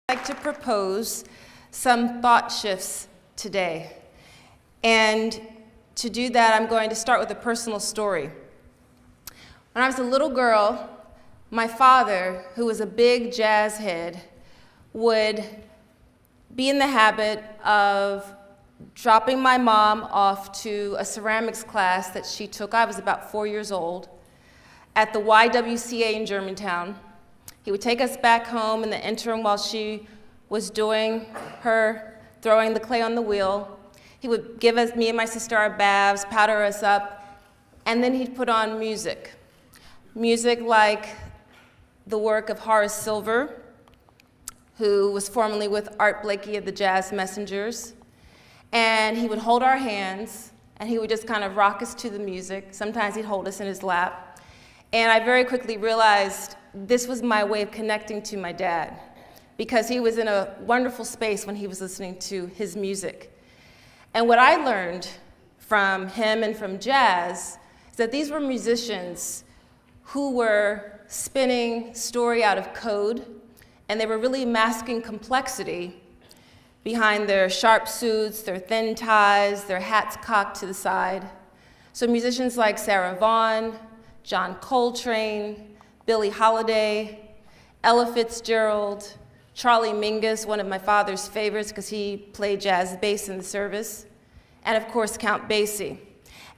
I'd like to propose some thought shifts today. And to do that, I'm going to start with a personal story. When I was a little girl, my father, who was a big jazz head, would be in the habit of dropping my mom off to a ceramics class that she took. I was about 4 years old at the YWCA in Germantown. He would take us back home in the interim while she was doing her throwing the clay on the wheel. He would give us, me and my sister, our baths, powder us up, and then he'd put on music. Music like the work of Horace Silver, who was formerly with Art Blakey of the Jazz Messengers. And he would hold our hands, and he would just kind of rock us to the music. Sometimes he'd hold us in his lap. And I very quickly realized this was my way of connecting to my dad, because he was in a wonderful space when he was listening to his music. And what I learned from him and from jazz is that these were musicians who were spinning story out of code, and they were really masking complexity behind their sharp suits, their thin ties, their hats cocked to the side. So musicians like Sarah Vaughan, John Coltrane, Billie Holiday, Ella Fitzgerald, Charlie Mingus, one of my father's favorites because he played jazz bass in the service, and of course Count Basie.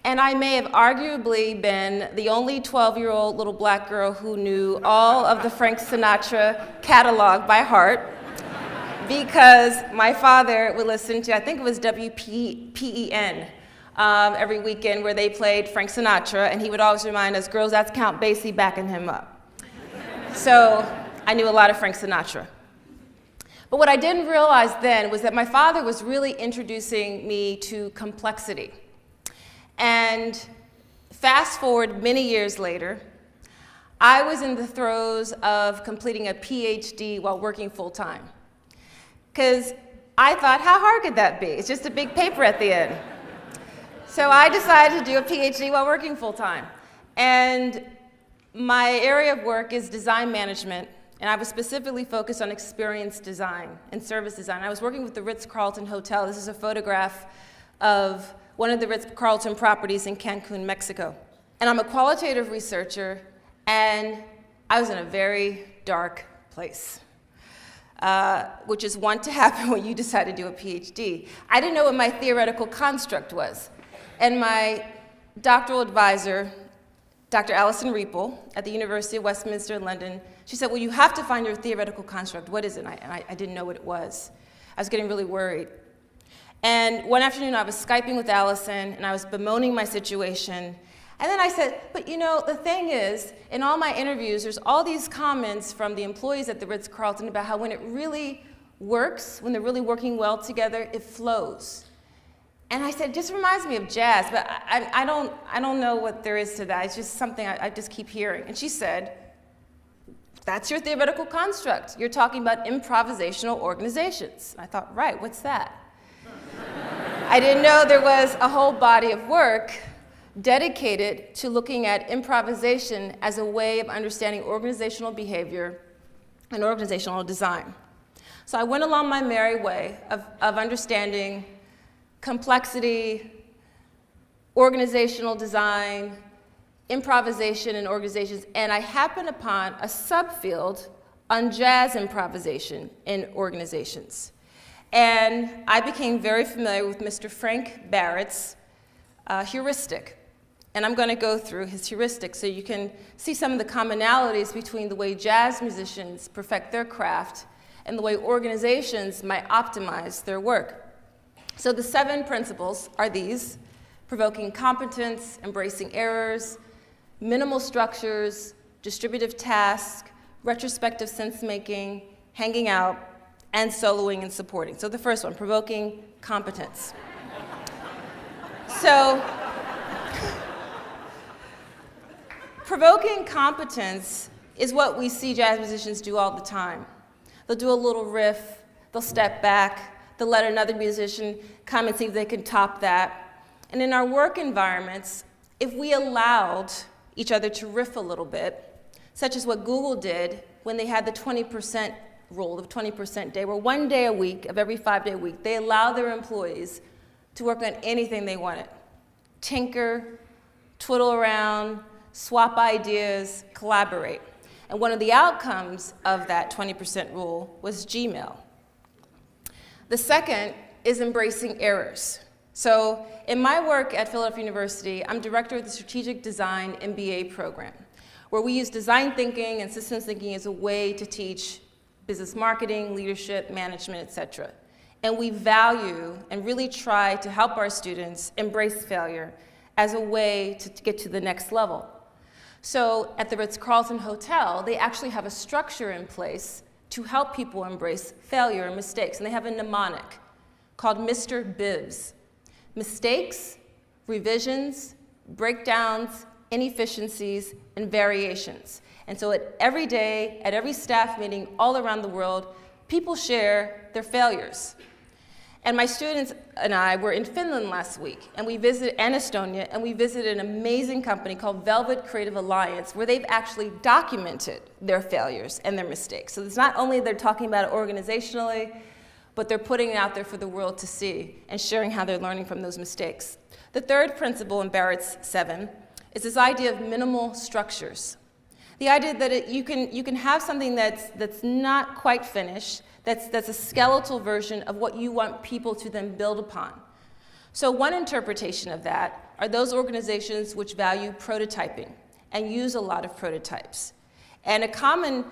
And I may have arguably been the only 12-year-old little black girl who knew all of the Frank Sinatra catalog by heart, because my father would listen to, I think it was WPEN, every weekend where they played Frank Sinatra, and he would always remind us, girls, that's Count Basie backing him up. So I knew a lot of Frank Sinatra. But what I didn't realize then was that my father was really introducing me to complexity. And fast forward many years later, I was in the throes of completing a PhD while working full-time. Because I thought, how hard could that be? It's just a big paper at the end. So I decided to do a PhD while working full-time. And my area of work is design management, and I was specifically focused on experience design and service design. I was working with the Ritz-Carlton Hotel. This is a photograph of one of the Ritz-Carlton properties in Cancun, Mexico. And I'm a qualitative researcher, and I was in a very dark place. Which is wont to happen when you decide to do a PhD. I didn't know what my theoretical construct was. And my doctoral advisor, Dr. Alison Riepel at the University of Westminster in London, she said, well, you have to find your theoretical construct. What is it? And I didn't know what it was. I was getting really worried. And one afternoon I was Skyping with Alison, and I was bemoaning my situation. And then I said, but you know, the thing is, in all my interviews, there's all these comments from the employees at the Ritz-Carlton about how when it really works, when they're really working well together, it flows. And I said, it just reminds me of jazz, but I don't know what there is to that. It's just something I just keep hearing. And she said, that's your theoretical construct. You're talking about improvisational organizations. And I thought, right, what's that? I didn't know there was a whole body of work dedicated to looking at improvisation as a way of understanding organizational behavior and organizational design. So I went along my merry way of understanding complexity, organizational design, improvisation in organizations, and I happened upon a subfield on jazz improvisation in organizations. And I became very familiar with Mr. Frank Barrett's heuristic. And I'm going to go through his heuristic so you can see some of the commonalities between the way jazz musicians perfect their craft and the way organizations might optimize their work. So the 7 principles are these: provoking competence, embracing errors, minimal structures, distributive task, retrospective sense-making, hanging out, and soloing and supporting. So the first one, provoking competence. So, provoking competence is what we see jazz musicians do all the time. They'll do a little riff, they'll step back, they'll let another musician come and see if they can top that. And in our work environments, if we allowed each other to riff a little bit, such as what Google did when they had the 20% rule, the 20% day, where 1 day a week of every 5-day week, they allow their employees to work on anything they wanted. Tinker, twiddle around, swap ideas, collaborate. And one of the outcomes of that 20% rule was Gmail. The second is embracing errors. So in my work at Philadelphia University, I'm director of the Strategic Design MBA program, where we use design thinking and systems thinking as a way to teach business marketing, leadership, management, etc. And we value and really try to help our students embrace failure as a way to get to the next level. So at the Ritz-Carlton Hotel, they actually have a structure in place to help people embrace failure and mistakes. And they have a mnemonic called Mr. Bivs. Mistakes, revisions, breakdowns, inefficiencies, and variations. And so every day, at every staff meeting all around the world, people share their failures. And my students and I were in Finland last week, and Estonia, and we visited an amazing company called Velvet Creative Alliance, where they've actually documented their failures and their mistakes. So it's not only they're talking about it organizationally, but they're putting it out there for the world to see and sharing how they're learning from those mistakes. The third principle in Barrett's 7 is this idea of minimal structures. The idea that you can have something that's not quite finished, that's a skeletal version of what you want people to then build upon. So one interpretation of that are those organizations which value prototyping and use a lot of prototypes. And a common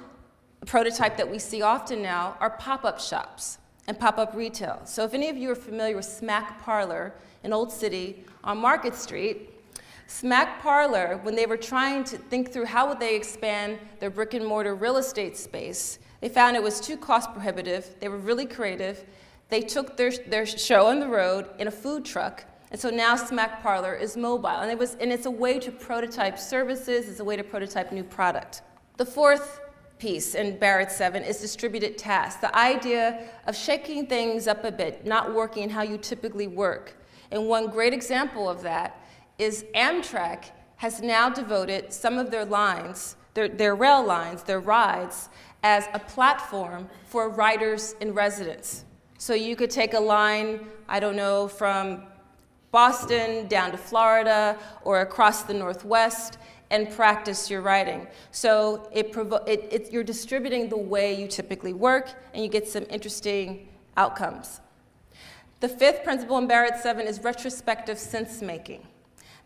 prototype that we see often now are pop-up shops and pop-up retail. So if any of you are familiar with Smack Parlor in Old City on Market Street, Smack Parlor, when they were trying to think through how would they expand their brick and mortar real estate space, they found it was too cost prohibitive. They were really creative. They took their show on the road in a food truck, and so now Smack Parlor is mobile. And it's a way to prototype services, it's a way to prototype new product. The fourth piece in Barrett's 7 is distributed tasks, the idea of shaking things up a bit, not working how you typically work. And one great example of that is Amtrak has now devoted some of their lines, their rail lines, their rides, as a platform for writers in residence. So you could take a line, I don't know, from Boston down to Florida or across the Northwest and practice your writing. So you're distributing the way you typically work, and you get some interesting outcomes. The fifth principle in Barrett's 7 is retrospective sense-making.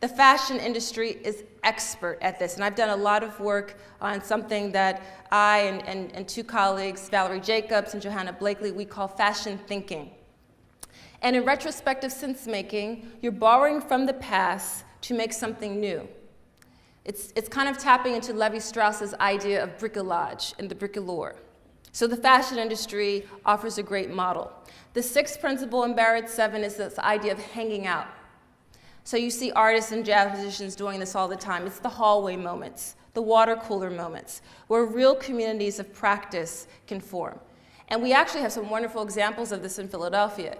The fashion industry is expert at this, and I've done a lot of work on something that I and two colleagues, Valerie Jacobs and Johanna Blakely, we call fashion thinking. And in retrospective sense-making, you're borrowing from the past to make something new. It's kind of tapping into Levi-Strauss's idea of bricolage and the bricoleur. So the fashion industry offers a great model. The sixth principle in Barrett's 7 is this idea of hanging out. So you see artists and jazz musicians doing this all the time. It's the hallway moments, the water cooler moments, where real communities of practice can form. And we actually have some wonderful examples of this in Philadelphia.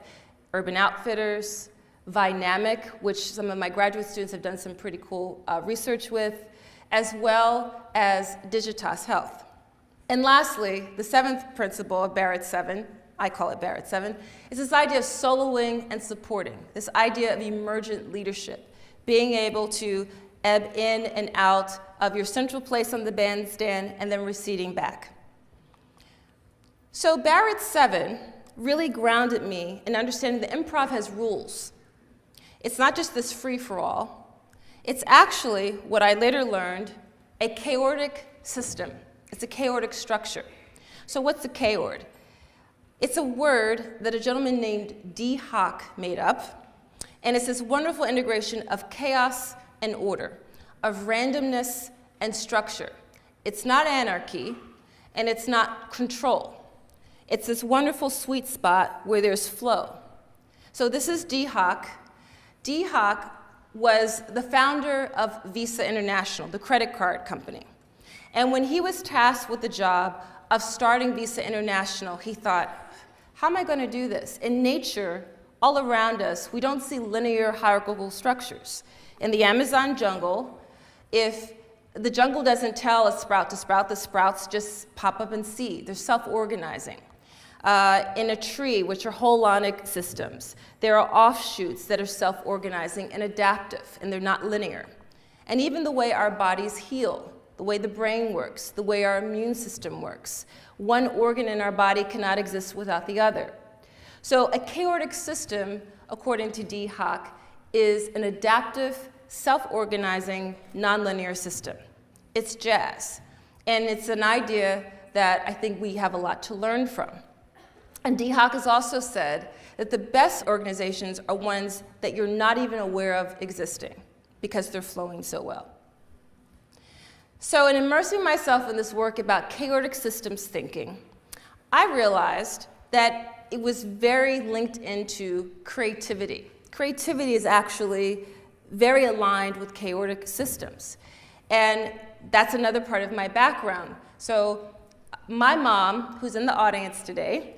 Urban Outfitters, Vynamic, which some of my graduate students have done some pretty cool research with, as well as Digitas Health. And lastly, the seventh principle of Barrett's 7, I call it Barrett's 7, is this idea of soloing and supporting, this idea of emergent leadership, being able to ebb in and out of your central place on the bandstand and then receding back. So Barrett's 7 really grounded me in understanding that improv has rules. It's not just this free-for-all. It's actually, what I later learned, a chaotic system. It's a chaotic structure. So what's the K-word? It's a word that a gentleman named D. Hock made up, and it's this wonderful integration of chaos and order, of randomness and structure. It's not anarchy, and it's not control. It's this wonderful sweet spot where there's flow. So this is D. Hock. D. Hock was the founder of Visa International, the credit card company. And when he was tasked with the job of starting Visa International, he thought, how am I going to do this? In nature, all around us, we don't see linear hierarchical structures. In the Amazon jungle, if The jungle doesn't tell a sprout to sprout. The sprouts just pop up and seed. They're self-organizing. In a tree, which are holonic systems, there are offshoots that are self-organizing and adaptive, and they're not linear. And even the way our bodies heal, the way the brain works, the way our immune system works. One organ in our body cannot exist without the other. So a chaotic system, according to D. Hock, is an adaptive, self-organizing, nonlinear system. It's jazz. And it's an idea that I think we have a lot to learn from. And D. Hock has also said that the best organizations are ones that you're not even aware of existing because they're flowing so well. So in immersing myself in this work about chaotic systems thinking, I realized that it was very linked into creativity. Creativity is actually very aligned with chaotic systems. And that's another part of my background. So my mom, who's in the audience today,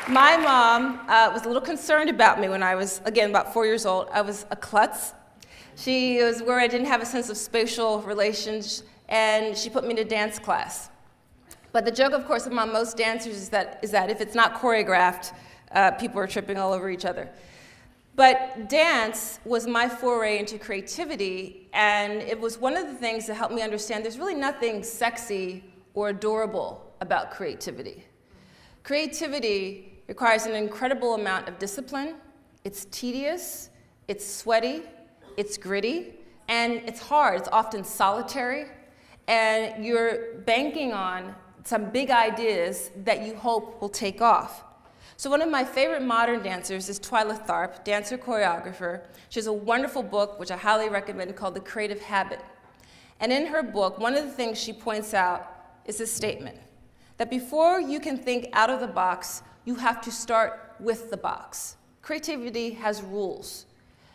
my mom was a little concerned about me when I was, again, about 4 years old. I was a klutz. She was worried I didn't have a sense of spatial relations, and she put me in a dance class. But the joke, of course, among most dancers is that if it's not choreographed, people are tripping all over each other. But dance was my foray into creativity, and it was one of the things that helped me understand there's really nothing sexy or adorable about creativity. Creativity requires an incredible amount of discipline. It's tedious, it's sweaty, it's gritty, and it's hard. It's often solitary, and you're banking on some big ideas that you hope will take off. So one of my favorite modern dancers is Twyla Tharp, dancer choreographer. She has a wonderful book, which I highly recommend, called The Creative Habit. And in her book, one of the things she points out is this statement, that before you can think out of the box, you have to start with the box. Creativity has rules.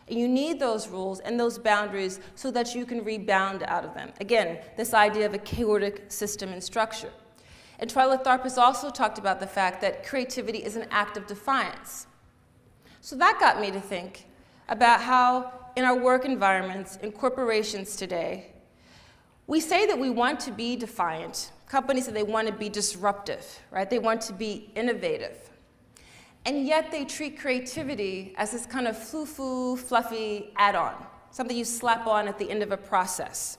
And you need those rules and those boundaries so that you can rebound out of them. Again, this idea of a chaotic system and structure. And Twyla Tharp has also talked about the fact that creativity is an act of defiance. So that got me to think about how in our work environments, in corporations today, we say that we want to be defiant. Companies say they want to be disruptive, right? They want to be innovative. And yet they treat creativity as this kind of foo-foo, fluffy add-on, something you slap on at the end of a process.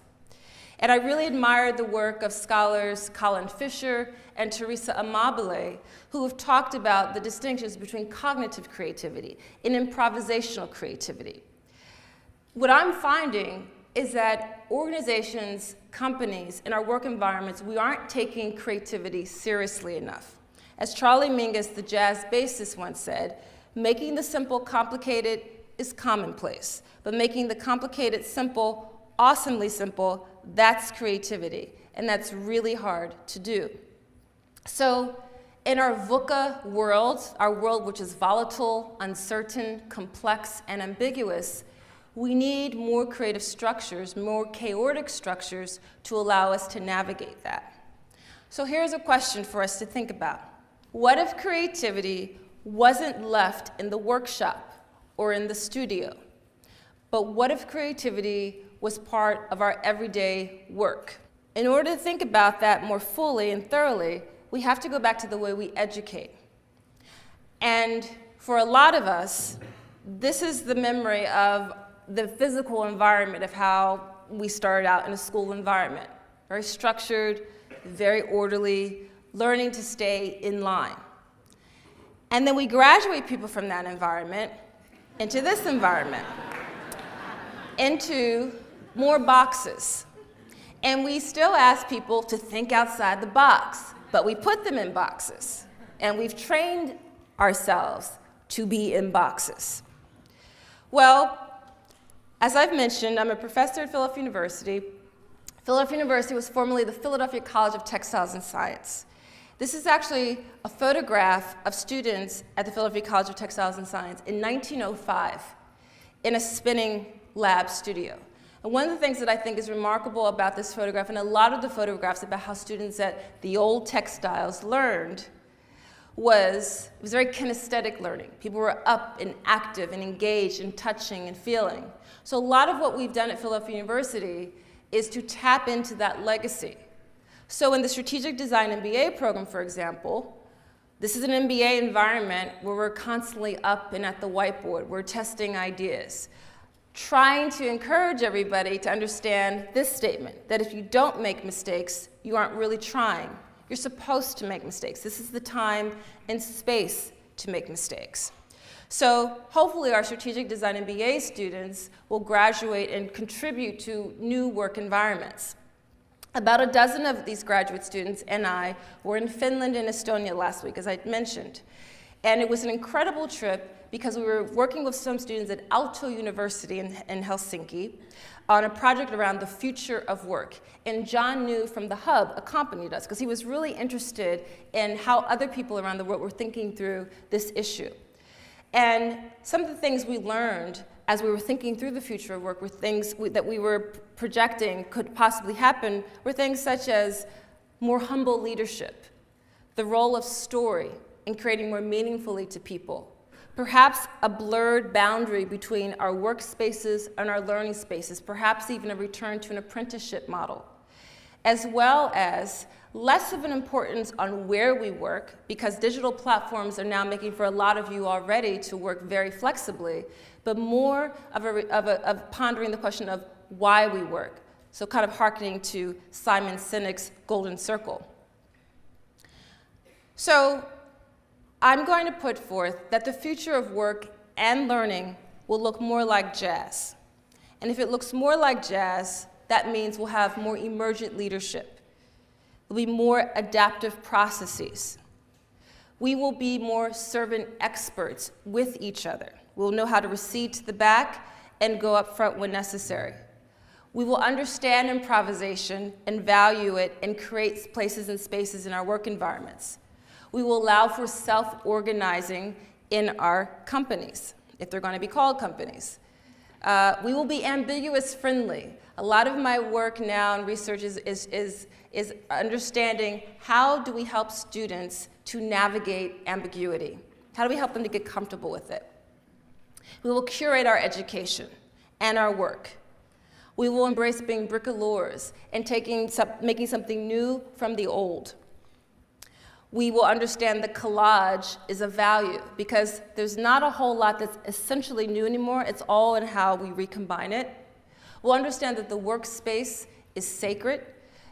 And I really admired the work of scholars Colin Fisher and Teresa Amabile, who have talked about the distinctions between cognitive creativity and improvisational creativity. What I'm finding is that organizations, companies, in our work environments, we aren't taking creativity seriously enough. As Charlie Mingus, the jazz bassist, once said, making the simple complicated is commonplace, but making the complicated simple, awesomely simple, that's creativity, and that's really hard to do. So in our VUCA world, our world which is volatile, uncertain, complex, and ambiguous, we need more creative structures, more chaotic structures to allow us to navigate that. So here's a question for us to think about. What if creativity wasn't left in the workshop or in the studio? But what if creativity was part of our everyday work? In order to think about that more fully and thoroughly, we have to go back to the way we educate. And for a lot of us, this is the memory of the physical environment of how we started out in a school environment. Very structured, very orderly, learning to stay in line. And then we graduate people from that environment into this environment, into more boxes. And we still ask people to think outside the box, but we put them in boxes. And we've trained ourselves to be in boxes. Well, as I've mentioned, I'm a professor at Philadelphia University. Philadelphia University was formerly the Philadelphia College of Textiles and Science. This is actually a photograph of students at the Philadelphia College of Textiles and Science in 1905 in a spinning lab studio. And one of the things that I think is remarkable about this photograph, and a lot of the photographs about how students at the old textiles learned, was very kinesthetic learning. People were up and active and engaged and touching and feeling. So a lot of what we've done at Philadelphia University is to tap into that legacy. So in the Strategic Design MBA program, for example, this is an MBA environment where we're constantly up and at the whiteboard. We're testing ideas, trying to encourage everybody to understand this statement, that if you don't make mistakes, you aren't really trying. You're supposed to make mistakes. This is the time and space to make mistakes. So hopefully our Strategic Design MBA students will graduate and contribute to new work environments. About a dozen of these graduate students and I were in Finland and Estonia last week, as I mentioned. And it was an incredible trip because we were working with some students at Aalto University in Helsinki on a project around the future of work. And John New from the Hub accompanied us because he was really interested in how other people around the world were thinking through this issue. And some of the things we learned as we were thinking through the future of work were things that we were projecting could possibly happen, were things such as more humble leadership, the role of story in creating more meaningfully to people, perhaps a blurred boundary between our workspaces and our learning spaces, perhaps even a return to an apprenticeship model, as well as less of an importance on where we work, because digital platforms are now making for a lot of you already to work very flexibly, but more of pondering the question of why we work. So kind of hearkening to Simon Sinek's Golden Circle. So I'm going to put forth that the future of work and learning will look more like jazz. And if it looks more like jazz, that means we'll have more emergent leadership. There'll be more adaptive processes. We will be more servant experts with each other. We'll know how to recede to the back and go up front when necessary. We will understand improvisation and value it and create places and spaces in our work environments. We will allow for self-organizing in our companies, if they're going to be called companies. We will be ambiguous friendly. A lot of my work now in research is understanding how do we help students to navigate ambiguity? How do we help them to get comfortable with it? We will curate our education and our work. We will embrace being bricoleurs and making something new from the old. We will understand that collage is a value because there's not a whole lot that's essentially new anymore. It's all in how we recombine it. We'll understand that the workspace is sacred,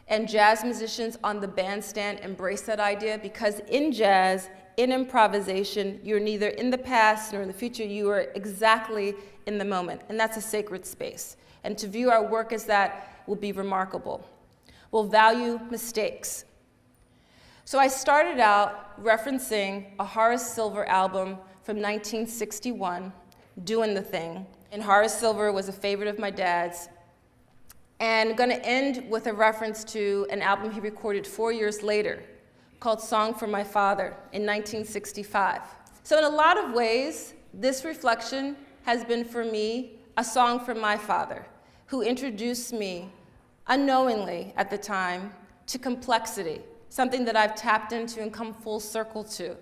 and jazz musicians on the bandstand embrace that idea because in jazz, in improvisation, you're neither in the past nor in the future, you are exactly in the moment, and that's a sacred space. And to view our work as that will be remarkable. We'll value mistakes. So I started out referencing a Horace Silver album from 1961, Doing the Thing. And Horace Silver was a favorite of my dad's. And I'm going to end with a reference to an album he recorded 4 years later called Song for My Father in 1965. So in a lot of ways, this reflection has been for me a song from my father, who introduced me unknowingly at the time to complexity, something that I've tapped into and come full circle to.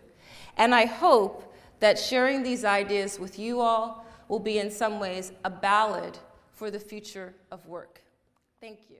And I hope that sharing these ideas with you all will be in some ways a ballad for the future of work. Thank you.